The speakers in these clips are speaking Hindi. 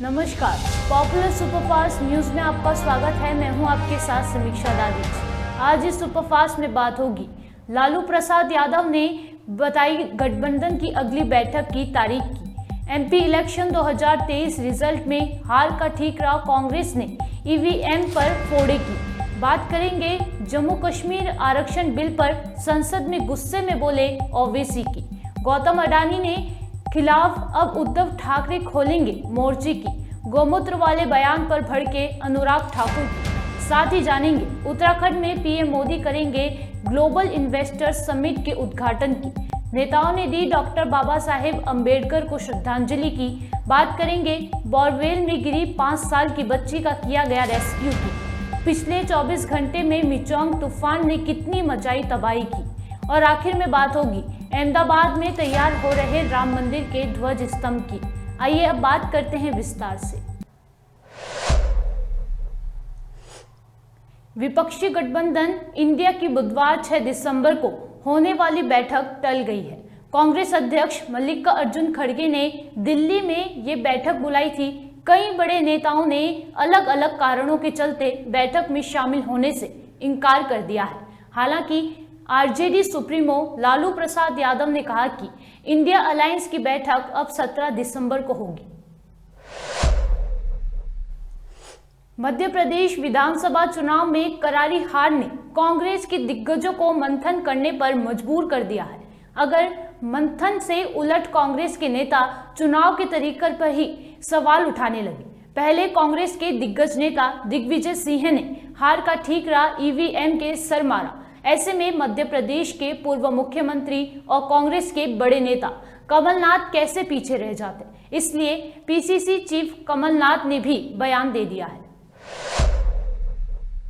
नमस्कार, पॉपुलर सुपरफास्ट न्यूज में आपका स्वागत है। मैं हूं आपके साथ समीक्षा दादी। आज इस सुपरफास्ट में बात होगी, लालू प्रसाद यादव ने बताई गठबंधन की अगली बैठक की तारीख की। एमपी इलेक्शन 2023 रिजल्ट में हार का ठीकरा कांग्रेस ने ईवीएम पर फोड़े की। बात करेंगे जम्मू कश्मीर आरक्षण बिल पर संसद में गुस्से में बोले ओवैसी की। गौतम अडानी ने खिलाफ अब उद्धव ठाकरे खोलेंगे मोर्चे की। गौमूत्र वाले बयान पर भड़के अनुराग ठाकुर की। साथ ही जानेंगे उत्तराखंड में पीएम मोदी करेंगे ग्लोबल इन्वेस्टर्स समिट के उद्घाटन की। नेताओं ने दी डॉक्टर बाबा साहेब अंबेडकर को श्रद्धांजलि की। बात करेंगे बोरवेल में गिरी 5 साल की बच्ची का किया गया रेस्क्यू की। पिछले 24 घंटे में मिचोंग तूफान ने कितनी मचाई तबाही की। और आखिर में बात होगी अहमदाबाद में तैयार हो रहे राम मंदिर के ध्वज स्तंभ की। आइए अब बात करते हैं विस्तार से। विपक्षी गठबंधन इंडिया की बुधवार 6 दिसंबर को होने वाली बैठक टल गई है। कांग्रेस अध्यक्ष मल्लिकार्जुन खड़गे ने दिल्ली में ये बैठक बुलाई थी। कई बड़े नेताओं ने अलग अलग कारणों के चलते बैठक में शामिल होने से इनकार कर दिया है। हालांकि आरजेडी सुप्रीमो लालू प्रसाद यादव ने कहा कि इंडिया अलायंस की बैठक अब 17 दिसंबर को होगी। मध्य प्रदेश विधानसभा चुनाव में करारी हार ने कांग्रेस के दिग्गजों को मंथन करने पर मजबूर कर दिया है। अगर मंथन से उलट कांग्रेस के नेता चुनाव के तरीके पर ही सवाल उठाने लगे। पहले कांग्रेस के दिग्गज नेता दिग्विजय सिंह ने हार का ठीकरा ईवीएम के सर मारा। ऐसे में मध्य प्रदेश के पूर्व मुख्यमंत्री और कांग्रेस के बड़े नेता कमलनाथ कैसे पीछे रह जाते, इसलिए पीसीसी चीफ कमलनाथ ने भी बयान दे दिया है।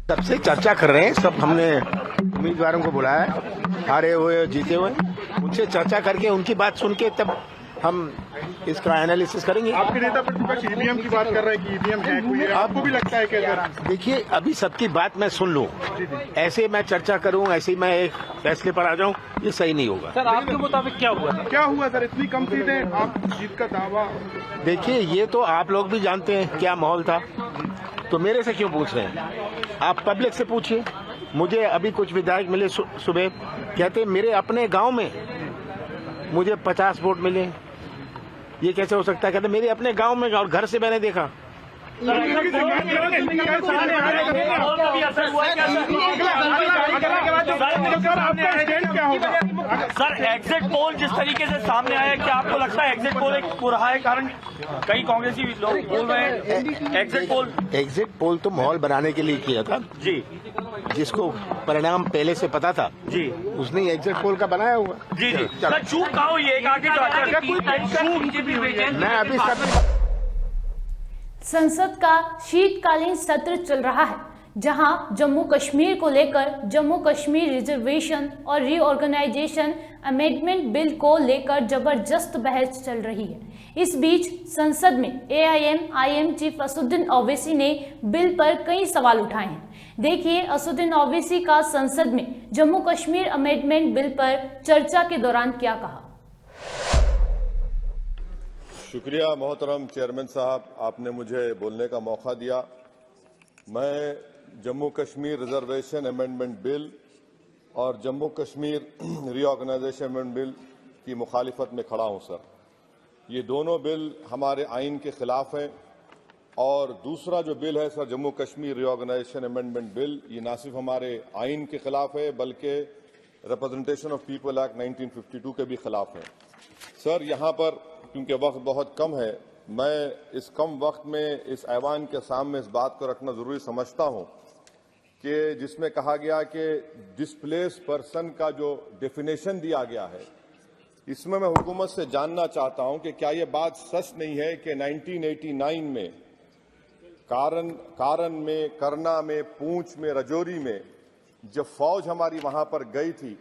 सबसे चर्चा कर रहे हैं, सब हमने उम्मीदवारों को बुलाया है, हारे हुए जीते हुए, उनसे चर्चा करके उनकी बात सुन के तब हम इसका एनालिसिस करेंगे। आपके नेता प्रतिपक्ष ईवीएम की बात कर रहे हैं कि ईवीएम है कोई, आपको भी लगता है कि देखिए अभी सबकी बात मैं सुन लूं, ऐसे मैं चर्चा करूं, ऐसे मैं एक फैसले पर आ जाऊं, ये सही नहीं होगा। सर आपके मुताबिक क्या हुआ सर, इतनी कम सीटें, आप जीत का दावा? देखिए ये तो आप लोग भी जानते हैं क्या माहौल था, तो मेरे से क्यों पूछ रहे हैं? आप पब्लिक से पूछिए। मुझे अभी कुछ विधायक मिले सुबह, कहते मेरे अपने गाँव में मुझे 50 वोट मिले। ये कैसे हो सकता है? कहते मेरे अपने गांव में और घर से मैंने देखा। सर एग्जिट पोल जिस तरीके से सामने आया, क्या आपको लगता है एग्जिट पोल एक बुरा है? कारण कई कांग्रेसी लोग बोल रहे हैं एग्जिट पोल तो माहौल बनाने के लिए किया था जी, जिसको परिणाम पहले से पता था जी, उसने एग्जिट पोल का बनाया हुआ। जी जी सर, चूक कहा हुई है आगे मैं अभी सब संसद का शीतकालीन सत्र चल रहा है, जहां जम्मू कश्मीर को लेकर जम्मू कश्मीर रिजर्वेशन और रीऑर्गेनाइजेशन अमेंडमेंट बिल को लेकर जबरदस्त बहस चल रही है। इस बीच संसद में एआईएम चीफ असदुद्दीन ओवैसी ने बिल पर कई सवाल उठाए हैं। देखिए असदुद्दीन ओवैसी का संसद में जम्मू कश्मीर अमेंडमेंट बिल पर चर्चा के दौरान क्या कहा। शुक्रिया मोहतरम चेयरमैन साहब, आपने मुझे बोलने का मौका दिया। मैं Jammu Kashmir reservation amendment bill और Jammu Kashmir reorganisation amendment bill की मुखालिफत में खड़ा हूं सर। ये दोनों बिल हमारे आइन के खिलाफ हैं और दूसरा जो बिल है sir Jammu Kashmir reorganisation amendment bill, ये ना सिर्फ हमारे आइन के खिलाफ है बल्कि रिप्रेजेंटेशन ऑफ पीपल एक्ट 1952 के भी खिलाफ है सर। यहाँ पर क्योंकि वक्त बहुत कम है, मैं इस कम वक्त में इस ऐवान के सामने इस बात को रखना जरूरी समझता हूं कि जिसमें कहा गया कि डिस्प्लेस पर्सन का जो डेफिनेशन दिया गया है, इसमें मैं हुकूमत से जानना चाहता हूं कि क्या यह बात सच नहीं है कि 1989 में कारन में, करना में, पूंछ में, रजौरी में जब फौज हमारी वहां पर गई थी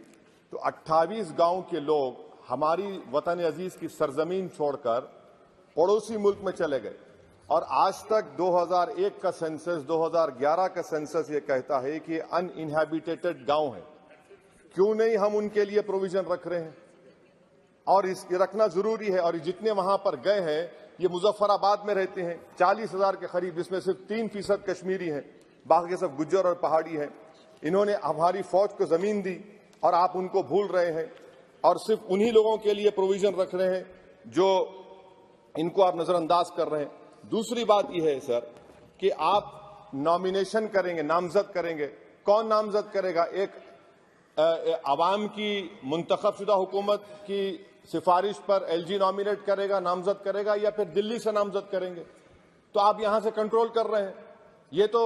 तो 28 गांव के लोग हमारी वतन अजीज की सरजमीन छोड़कर पड़ोसी मुल्क में चले गए और आज तक 2001 का सेंसस, 2011 का सेंसस ये कहता है कि अनइनहैबिटेटेड गांव है। क्यों नहीं हम उनके लिए प्रोविजन रख रहे हैं? और इसके रखना जरूरी है। और जितने वहां पर गए हैं ये मुजफ्फराबाद में रहते हैं, 40,000 के करीब, जिसमें सिर्फ 3% कश्मीरी हैं, बाकी सब गुज्जर और पहाड़ी हैं। इन्होंने हमारी फौज को जमीन दी और आप उनको भूल रहे हैं और सिर्फ उन्हीं लोगों के लिए प्रोविजन रख रहे हैं जो इनको आप नजरअंदाज कर रहे हैं। दूसरी बात यह है सर कि आप नॉमिनेशन करेंगे, नामजद करेंगे, कौन नामजद करेगा? एक अवाम की मुंतखबशुदा हुकूमत की सिफारिश पर एलजी नॉमिनेट करेगा, नामजद करेगा, या फिर दिल्ली से नामजद करेंगे? तो आप यहां से कंट्रोल कर रहे हैं, ये तो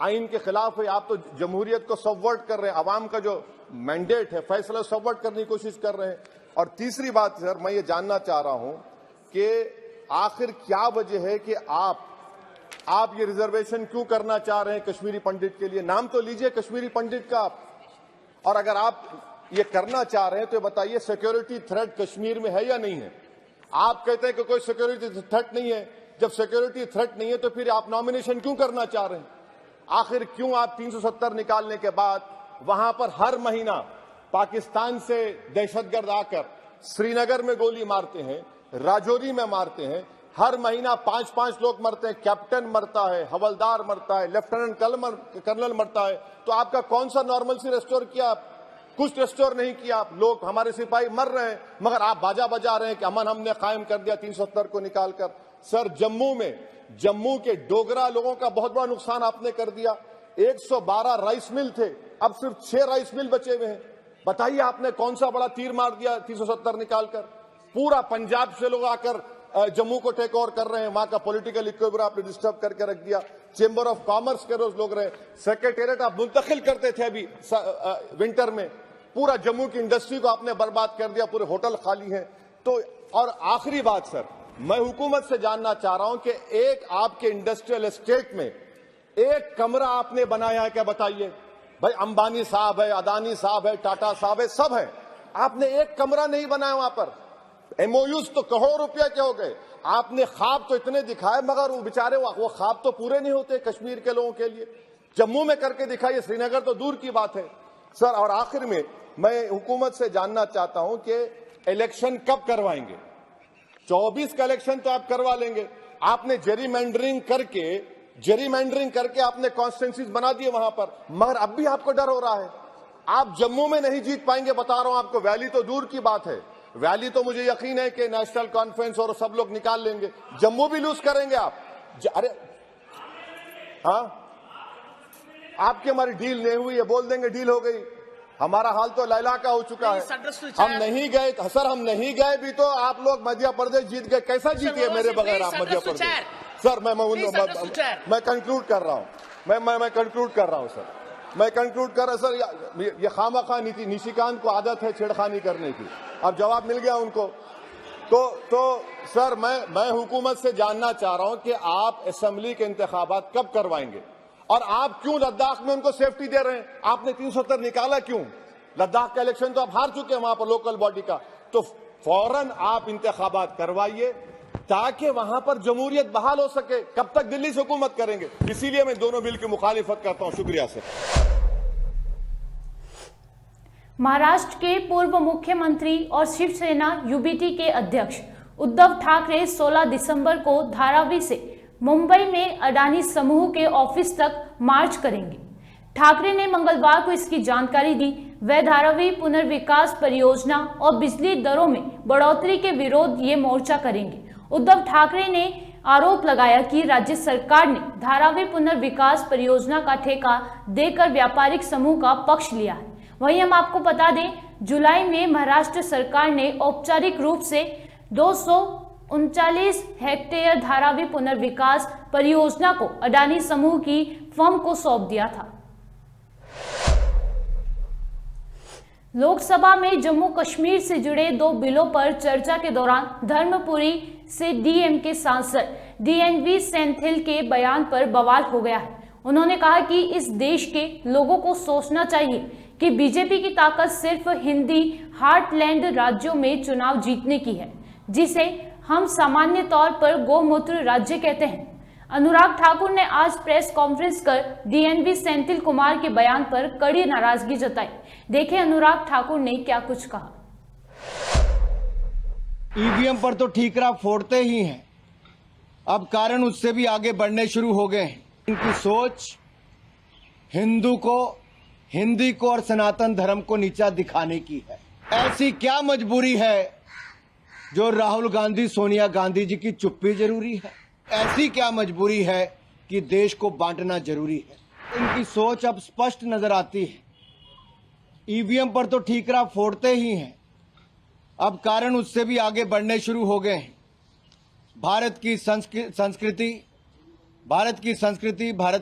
आइन के खिलाफ है। आप तो जमहूरियत को सबवर्ट कर रहे हैं, अवाम का जो मैंडेट है, फैसला सबवर्ट करने की कोशिश कर रहे हैं। और तीसरी बात सर, मैं ये जानना चाह रहा हूं कि आखिर क्या वजह है कि आप ये रिजर्वेशन क्यों करना चाह रहे हैं कश्मीरी पंडित के लिए? नाम तो लीजिए कश्मीरी पंडित का आप। और अगर आप ये करना चाह रहे हैं तो बताइए सिक्योरिटी थ्रेट कश्मीर में है या नहीं है? आप कहते हैं कि कोई सिक्योरिटी थ्रेट नहीं है। जब सिक्योरिटी थ्रेट नहीं है तो फिर आप नॉमिनेशन क्यों करना चाह रहे हैं? आखिर क्यों आप 370 निकालने के बाद वहां पर हर महीना पाकिस्तान से दहशतगर्द आकर श्रीनगर में गोली मारते हैं, राजौरी में मारते हैं, हर महीना 5-5 लोग मरते हैं, कैप्टन मरता है, हवलदार मरता है, लेफ्टिनेंट कर्नल मरता है, तो आपका कौन सा नॉर्मलसी रेस्टोर किया? आप कुछ रेस्टोर नहीं किया। आप लोग, हमारे सिपाही मर रहे हैं, मगर आप बाजा बजा रहे हैं कि अमन हमने कायम कर दिया 370 को निकालकर। सर, जम्मू के डोगरा लोगों का बहुत बड़ा नुकसान आपने कर दिया। 112 राइस मिल थे, अब सिर्फ 6 राइस मिल बचे हुए हैं। बताइए आपने कौन सा बड़ा तीर मार दिया 370 निकालकर? पूरा पंजाब से लोग आकर जम्मू को टेक ओवर कर रहे हैं, वहां का पॉलिटिकल इक्विलिब्रियम आपने डिस्टर्ब करके रख दिया। चेंबर ऑफ कॉमर्स के रोज लोग रहे, सेक्रेटेरिएट आप मुंतकिल करते थे अभी विंटर में, पूरा जम्मू की इंडस्ट्री को आपने बर्बाद कर दिया, पूरे होटल खाली हैं। तो और आखिरी बात सर, मैं हुकूमत से जानना चाह रहा हूं कि एक आपके इंडस्ट्रियल एस्टेट में एक कमरा आपने बनाया है क्या? बताइए भाई, अंबानी साहब है, अदानी साहब है, टाटा साहब है, सब है, आपने एक कमरा नहीं बनाया वहां पर। एमओयूज तो करोड़ों रुपया के हो गए, आपने ख्वाब तो इतने दिखाए, मगर वो बेचारे वो ख्वाब तो पूरे नहीं होते कश्मीर के लोगों के लिए। जम्मू में करके दिखाइए, श्रीनगर तो दूर की बात है सर। और आखिर में मैं हुकूमत से जानना चाहता हूं कि इलेक्शन कब करवाएंगे? 24 का इलेक्शन तो आप करवा लेंगे, आपने जेरीमैंडरिंग करके आपने कॉन्स्टिट्यूंसीज बना दिए वहां पर, मगर अब भी आपको डर हो रहा है। आप जम्मू में नहीं जीत पाएंगे, बता रहा हूं आपको। वैली तो दूर की बात है, वैली तो मुझे यकीन है कि नेशनल कॉन्फ्रेंस और सब लोग निकाल लेंगे, जम्मू भी लूज करेंगे आप। अरे हाँ, आपकी हमारी डील नहीं हुई है, बोल देंगे डील हो गई। हमारा हाल तो लैला का हो चुका है। हम नहीं गए सर, हम नहीं गए भी तो आप लोग मध्य प्रदेश जीत गए। कैसा जीतिए मेरे बगैर आप मध्य प्रदेश? सर मैं कंक्लूड कर रहा हूं, मैं कंक्लूड कर रहा हूं सर, मैं कंक्लूड कर रहा सर। ये खामखा निशिकांत को आदत है छेड़खानी करने की, अब जवाब मिल गया उनको। तो सर मैं हुकूमत से जानना चाह रहा हूं कि आप असेंबली के इंतखाबात कब करवाएंगे और आप क्यों लद्दाख में उनको सेफ्टी दे रहे हैं? आपने 370 निकाला क्यों? लद्दाख का इलेक्शन तो आप हार चुके हैं वहां पर लोकल बॉडी का। तो फौरन आप इंतखाबात करवाइए ताकि वहां पर जमहूरियत बहाल हो सके। कब तक दिल्ली से हुकूमत करेंगे? इसीलिए मैं दोनों बिल की मुखालिफत करता हूं। शुक्रिया सर। महाराष्ट्र के पूर्व मुख्यमंत्री और शिवसेना यूबीटी के अध्यक्ष उद्धव ठाकरे 16 दिसंबर को धारावी से मुंबई में अडानी समूह के ऑफिस तक मार्च करेंगे। ठाकरे ने मंगलवार को इसकी जानकारी दी। वह धारावी पुनर्विकास परियोजना और बिजली दरों में बढ़ोतरी के विरोध ये मोर्चा करेंगे। उद्धव ठाकरे ने आरोप लगाया कि राज्य सरकार ने धारावी पुनर्विकास परियोजना का ठेका देकर व्यापारिक समूह का पक्ष लिया है। वहीं हम आपको बता दें, जुलाई में महाराष्ट्र सरकार ने औपचारिक रूप से 239 हेक्टेयर धारावी पुनर्विकास परियोजना को अडानी समूह की फर्म को सौंप दिया था। लोकसभा में जम्मू कश्मीर से जुड़े 2 बिलों पर चर्चा के दौरान धर्मपुरी से डीएमके सांसद डीएनवी सेंथिल के बयान पर बवाल हो गया है। उन्होंने कहा कि इस देश के लोगों को सोचना चाहिए कि बीजेपी की ताकत सिर्फ हिंदी हार्टलैंड राज्यों में चुनाव जीतने की है, जिसे हम सामान्य तौर पर गोमूत्र राज्य कहते हैं। अनुराग ठाकुर ने आज प्रेस कॉन्फ्रेंस कर डीएनवी सेंथिल कुमार के बयान पर कड़ी नाराजगी जताई। देखें अनुराग ठाकुर ने क्या कुछ कहा। ईवीएम पर तो ठीकरा फोड़ते ही हैं, अब कारण उससे भी आगे बढ़ने शुरू हो गए हैं। इनकी सोच हिंदी को और सनातन धर्म को नीचा दिखाने की है। ऐसी क्या मजबूरी है जो राहुल गांधी सोनिया गांधी जी की चुप्पी जरूरी है? ऐसी क्या मजबूरी है कि देश को बांटना जरूरी है? इनकी सोच अब स्पष्ट नजर आती है। ईवीएम पर तो ठीकरा फोड़ते ही हैं, अब कारण उससे भी आगे बढ़ने शुरू हो गए हैं। भारत की संस्कृति, भारत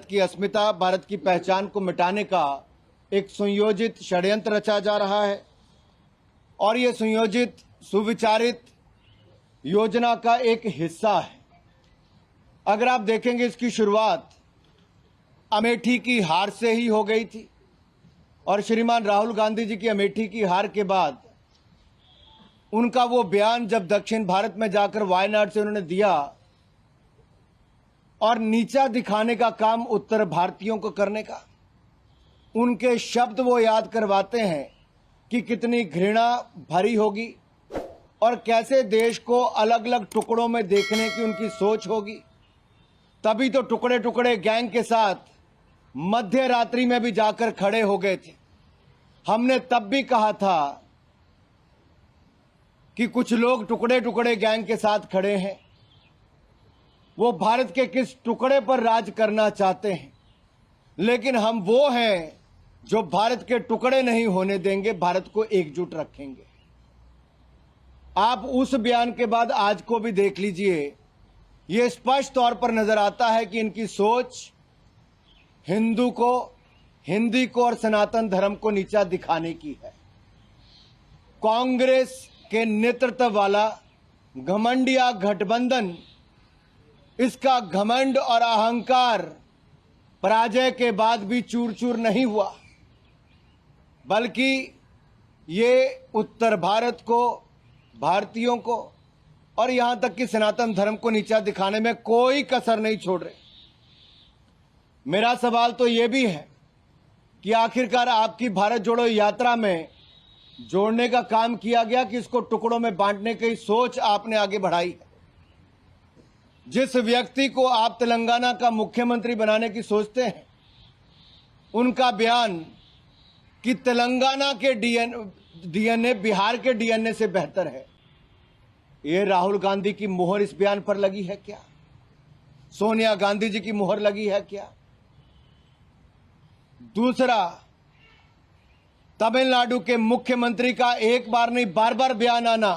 की अस्मिता, भारत की पहचान को मिटाने का एक सुनियोजित षड्यंत्र रचा जा रहा है और ये सुनियोजित सुविचारित योजना का एक हिस्सा है। अगर आप देखेंगे, इसकी शुरुआत अमेठी की हार से ही हो गई थी और श्रीमान राहुल गांधी जी की अमेठी की हार के बाद उनका वो बयान जब दक्षिण भारत में जाकर वायनाड से उन्होंने दिया और नीचा दिखाने का काम उत्तर भारतीयों को करने का, उनके शब्द वो याद करवाते हैं कि कितनी घृणा भरी होगी और कैसे देश को अलग अलग टुकड़ों में देखने की उनकी सोच होगी। तभी तो टुकड़े टुकड़े गैंग के साथ मध्य रात्रि में भी जाकर खड़े हो गए थे। हमने तब भी कहा था कि कुछ लोग टुकड़े टुकड़े गैंग के साथ खड़े हैं, वो भारत के किस टुकड़े पर राज करना चाहते हैं, लेकिन हम वो हैं जो भारत के टुकड़े नहीं होने देंगे, भारत को एकजुट रखेंगे। आप उस बयान के बाद आज को भी देख लीजिए, ये स्पष्ट तौर पर नजर आता है कि इनकी सोच हिंदी को और सनातन धर्म को नीचा दिखाने की है। कांग्रेस के नेतृत्व वाला घमंडिया गठबंधन, इसका घमंड और अहंकार पराजय के बाद भी चूर चूर नहीं हुआ, बल्कि ये उत्तर भारत को, भारतीयों को और यहां तक कि सनातन धर्म को नीचा दिखाने में कोई कसर नहीं छोड़ रहे। मेरा सवाल तो ये भी है कि आखिरकार आपकी भारत जोड़ो यात्रा में जोड़ने का काम किया गया कि इसको टुकड़ों में बांटने की सोच आपने आगे बढ़ाई है। जिस व्यक्ति को आप तेलंगाना का मुख्यमंत्री बनाने की सोचते हैं, उनका बयान कि तेलंगाना के डीएनए बिहार के डीएनए से बेहतर है, ये राहुल गांधी की मुहर इस बयान पर लगी है क्या? सोनिया गांधी जी की मुहर लगी है क्या? दूसरा, तमिलनाडु के मुख्यमंत्री का एक बार नहीं बार बार बयान आना,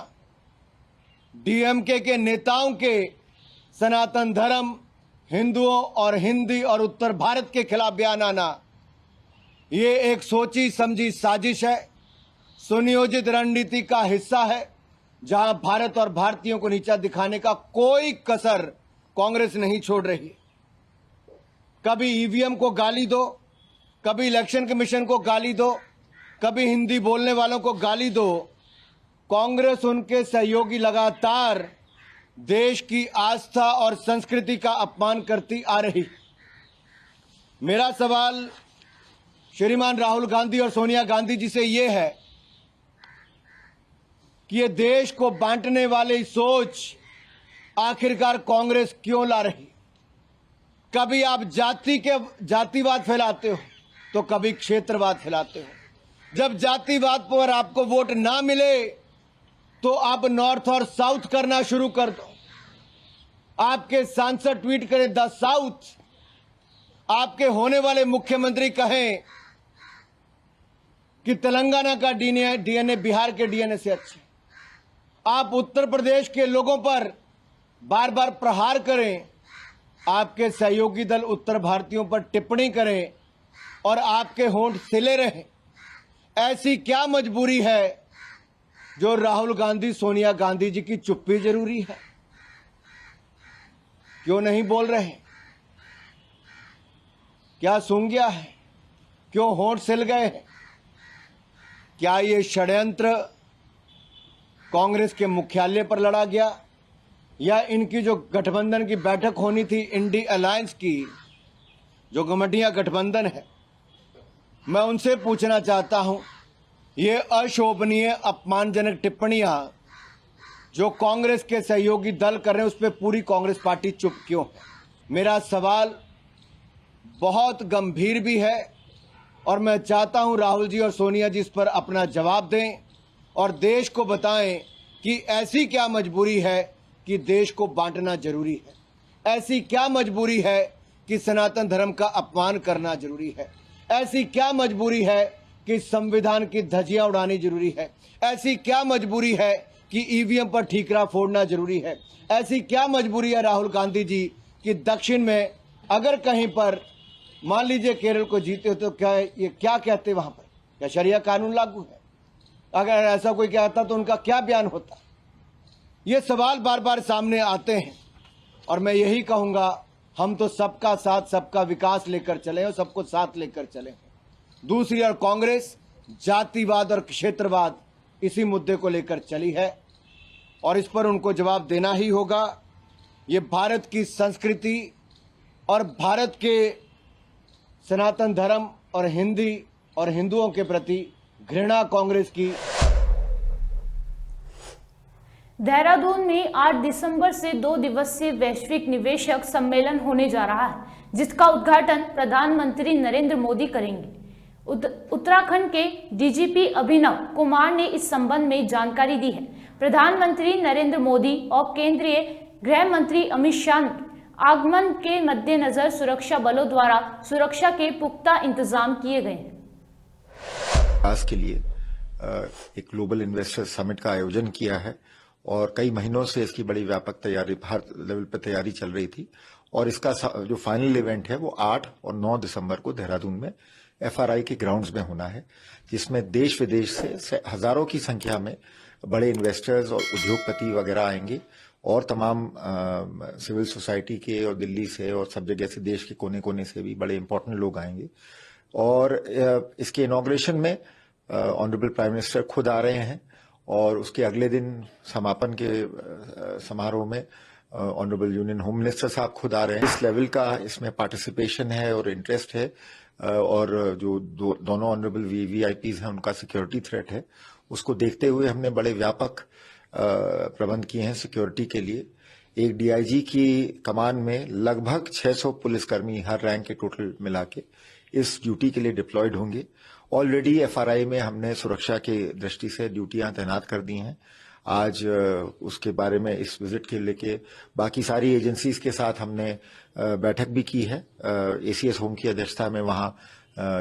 डीएमके के नेताओं के सनातन धर्म, हिंदुओं और हिंदी और उत्तर भारत के खिलाफ बयान आना, ये एक सोची समझी साजिश है, सुनियोजित रणनीति का हिस्सा है, जहां भारत और भारतीयों को नीचा दिखाने का कोई कसर कांग्रेस नहीं छोड़ रही। कभी ईवीएम को गाली दो, कभी इलेक्शन कमीशन को गाली दो, कभी हिंदी बोलने वालों को गाली दो। कांग्रेस, उनके सहयोगी लगातार देश की आस्था और संस्कृति का अपमान करती आ रही। मेरा सवाल श्रीमान राहुल गांधी और सोनिया गांधी जी से ये है कि ये देश को बांटने वाली सोच आखिरकार कांग्रेस क्यों ला रही? कभी आप जातिवाद फैलाते हो तो कभी क्षेत्रवाद फैलाते हो। जब जातिवाद पर आपको वोट ना मिले तो आप नॉर्थ और साउथ करना शुरू कर दो। आपके सांसद ट्वीट करें द साउथ, आपके होने वाले मुख्यमंत्री कहें कि तेलंगाना का डीएनए बिहार के डीएनए से अच्छा। आप उत्तर प्रदेश के लोगों पर बार बार प्रहार करें, आपके सहयोगी दल उत्तर भारतीयों पर टिप्पणी करें और आपके होंठ सिले रहें। ऐसी क्या मजबूरी है जो राहुल गांधी सोनिया गांधी जी की चुप्पी जरूरी है? क्यों नहीं बोल रहे? क्या सूंघ गया है? क्यों होंठ सिल गए हैं? क्या ये षड्यंत्र कांग्रेस के मुख्यालय पर लड़ा गया या इनकी जो गठबंधन की बैठक होनी थी इंडी अलायंस की, जो गठबंधन गठबंधन है, मैं उनसे पूछना चाहता हूं, ये अशोभनीय अपमानजनक टिप्पणियां जो कांग्रेस के सहयोगी दल कर रहे हैं उस पर पूरी कांग्रेस पार्टी चुप क्यों है? मेरा सवाल बहुत गंभीर भी है और मैं चाहता हूं राहुल जी और सोनिया जी इस पर अपना जवाब दें और देश को बताएं कि ऐसी क्या मजबूरी है कि देश को बांटना जरूरी है, ऐसी क्या मजबूरी है कि सनातन धर्म का अपमान करना जरूरी है, ऐसी क्या मजबूरी है कि संविधान की धज्जियां उड़ानी जरूरी है, ऐसी क्या मजबूरी है कि ईवीएम पर ठीकरा फोड़ना जरूरी है, ऐसी क्या मजबूरी है राहुल गांधी जी कि दक्षिण में अगर कहीं पर मान लीजिए केरल को जीते हो तो क्या कहते वहां पर, क्या शरिया कानून लागू है? अगर ऐसा कोई कहता तो उनका क्या बयान होता? ये सवाल बार बार सामने आते हैं और मैं यही कहूंगा हम तो सबका साथ सबका विकास लेकर चले और सबको साथ लेकर चले। दूसरी ओर कांग्रेस जातिवाद और क्षेत्रवाद इसी मुद्दे को लेकर चली है और इस पर उनको जवाब देना ही होगा। ये भारत की संस्कृति और भारत के सनातन धर्म और हिंदुओं के प्रति घृणा कांग्रेस की। देहरादून में 8 दिसंबर से 2 दिवसीय वैश्विक निवेशक सम्मेलन होने जा रहा है, जिसका उद्घाटन प्रधानमंत्री नरेंद्र मोदी करेंगे। उत्तराखंड के डीजीपी अभिनव कुमार ने इस संबंध में जानकारी दी है। प्रधानमंत्री नरेंद्र मोदी और केंद्रीय गृह मंत्री अमित शाह ने आगमन के मद्देनजर सुरक्षा बलों द्वारा सुरक्षा के पुख्ता इंतजाम किए गए हैं। विकास के लिए एक ग्लोबल इन्वेस्टर समिट का आयोजन किया है और कई महीनों से इसकी बड़ी व्यापक तैयारी भारत लेवल पर तैयारी चल रही थी और इसका जो फाइनल इवेंट है वो 8 और 9 दिसंबर को देहरादून में FRI के ग्राउंड्स में होना है, जिसमें देश विदेश से हजारों की संख्या में बड़े इन्वेस्टर्स और उद्योगपति वगैरह आएंगे और तमाम सिविल सोसाइटी के और दिल्ली से और सब जगह से देश के कोने कोने से भी बड़े इंपॉर्टेंट लोग आएंगे। और इसके इनॉग्रेशन में ऑनरेबल प्राइम मिनिस्टर खुद आ रहे हैं और उसके अगले दिन समापन के समारोह में ऑनरेबल यूनियन होम मिनिस्टर साहब खुद आ रहे हैं। इस लेवल का इसमें पार्टिसिपेशन है और इंटरेस्ट है और जो दोनों ऑनरेबल VVIPs हैं उनका सिक्योरिटी थ्रेट है, उसको देखते हुए हमने बड़े व्यापक प्रबंध किए हैं सिक्योरिटी के लिए। एक DIG की कमान में लगभग 600 पुलिसकर्मी हर रैंक के टोटल मिला के इस ड्यूटी के लिए डिप्लॉयड होंगे। ऑलरेडी FRI में हमने सुरक्षा के दृष्टि से ड्यूटियां तैनात कर दी हैं। आज उसके बारे में इस विजिट के लेके बाकी सारी एजेंसीज के साथ हमने बैठक भी की है। ACS होम की अध्यक्षता में वहां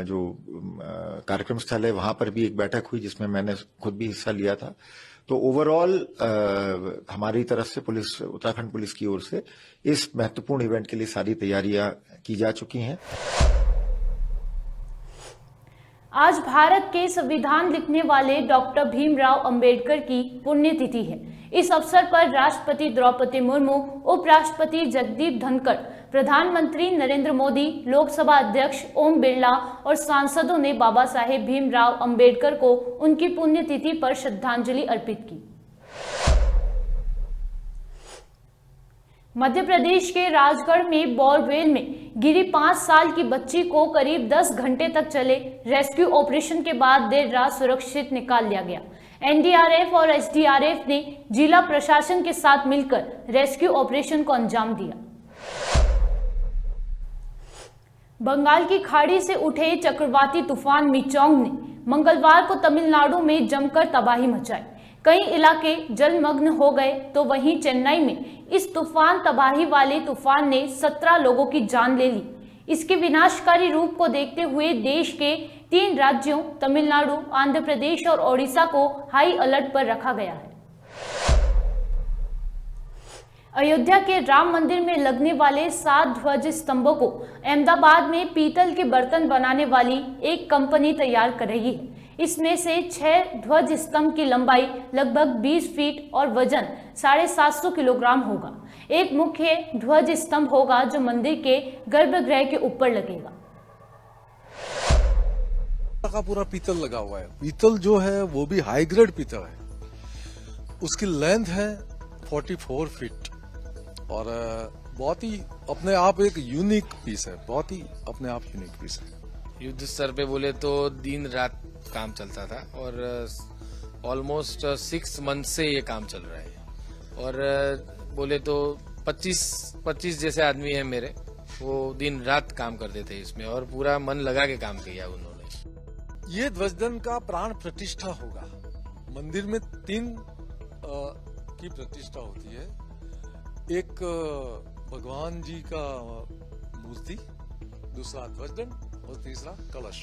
जो कार्यक्रम स्थल है वहां पर भी एक बैठक हुई जिसमें मैंने खुद भी हिस्सा लिया था। तो ओवरऑल हमारी तरफ से उत्तराखंड पुलिस की ओर से इस महत्वपूर्ण इवेंट के लिए सारी तैयारियां की जा चुकी हैं। आज भारत के संविधान लिखने वाले डॉक्टर भीमराव अंबेडकर की पुण्यतिथि है। इस अवसर पर राष्ट्रपति द्रौपदी मुर्मू, उपराष्ट्रपति जगदीप धनखड़, प्रधानमंत्री नरेंद्र मोदी, लोकसभा अध्यक्ष ओम बिरला और सांसदों ने बाबा साहेब भीमराव अंबेडकर को उनकी पुण्यतिथि पर श्रद्धांजलि अर्पित की। मध्य प्रदेश के राजगढ़ में बोरवेल में गिरी 5 साल की बच्ची को करीब 10 घंटे तक चले रेस्क्यू ऑपरेशन के बाद देर रात सुरक्षित निकाल लिया गया। NDRF और SDRF ने जिला प्रशासन के साथ मिलकर रेस्क्यू ऑपरेशन को अंजाम दिया। बंगाल की खाड़ी से उठे चक्रवाती तूफान मिचोंग ने मंगलवार को तमिलनाडु में जमकर तबाही मचाई। कई इलाके जलमग्न हो गए तो वहीं चेन्नई में इस तूफान तबाही वाले तूफान ने 17 लोगों की जान ले ली। इसके विनाशकारी रूप को देखते हुए देश के 3 राज्यों तमिलनाडु, आंध्र प्रदेश और ओडिशा को हाई अलर्ट पर रखा गया है। अयोध्या के राम मंदिर में लगने वाले 7 ध्वज स्तंभों को अहमदाबाद में पीतल के बर्तन बनाने वाली एक कंपनी तैयार कर रही है। इसमें से 6 ध्वज स्तंभ की लंबाई लगभग 20 फीट और वजन 750 किलोग्राम होगा। एक मुख्य ध्वज स्तंभ होगा जो मंदिर के गर्भगृह के ऊपर लगेगा। का पूरा पीतल लगा हुआ है। पीतल जो है वो भी हाई ग्रेड पीतल है। उसकी लेंथ है 44 फीट और बहुत ही अपने आप एक यूनिक पीस है। बहुत ही अपने आप यूनिक पीस है। युद्ध स्तर पे बोले तो दिन रात काम चलता था और ऑलमोस्ट 6 मंथ से ये काम चल रहा है। और बोले तो 25 जैसे आदमी है मेरे, वो दिन रात काम करते थे इसमें और पूरा मन लगा के काम किया उन्होंने। ये ध्वजदंड का प्राण प्रतिष्ठा होगा। मंदिर में 3 की प्रतिष्ठा होती है। एक भगवान जी का मूर्ति, दूसरा ध्वजदंड और तीसरा कलश।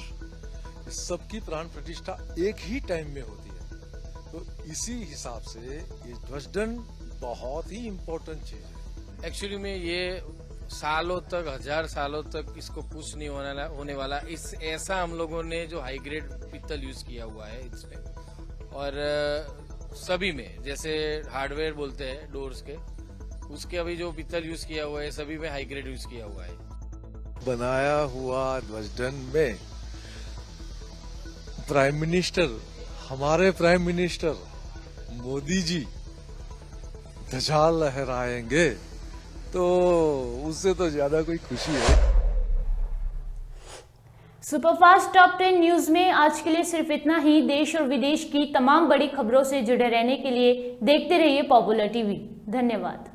इस सब की प्राण प्रतिष्ठा एक ही टाइम में होती है। तो इसी हिसाब से ये ध्वजदंड बहुत ही इम्पोर्टेंट चीज है। एक्चुअली में ये सालों तक, 1000 सालों तक इसको कुछ नहीं होने वाला। इस ऐसा हम लोगों ने जो हाई ग्रेड पीतल यूज किया हुआ है इसमें, और सभी में जैसे हार्डवेयर बोलते हैं डोर्स के, उसके अभी जो पीतल यूज किया हुआ है सभी में हाई ग्रेड यूज किया हुआ है। बनाया हुआ ध्वजदंड में प्राइम मिनिस्टर, हमारे प्राइम मिनिस्टर मोदी जी ध्वजा लहराएंगे तो उससे तो ज्यादा कोई खुशी है। सुपरफास्ट टॉप 10 न्यूज में आज के लिए सिर्फ इतना ही। देश और विदेश की तमाम बड़ी खबरों से जुड़े रहने के लिए देखते रहिए पॉपुलर टीवी। धन्यवाद।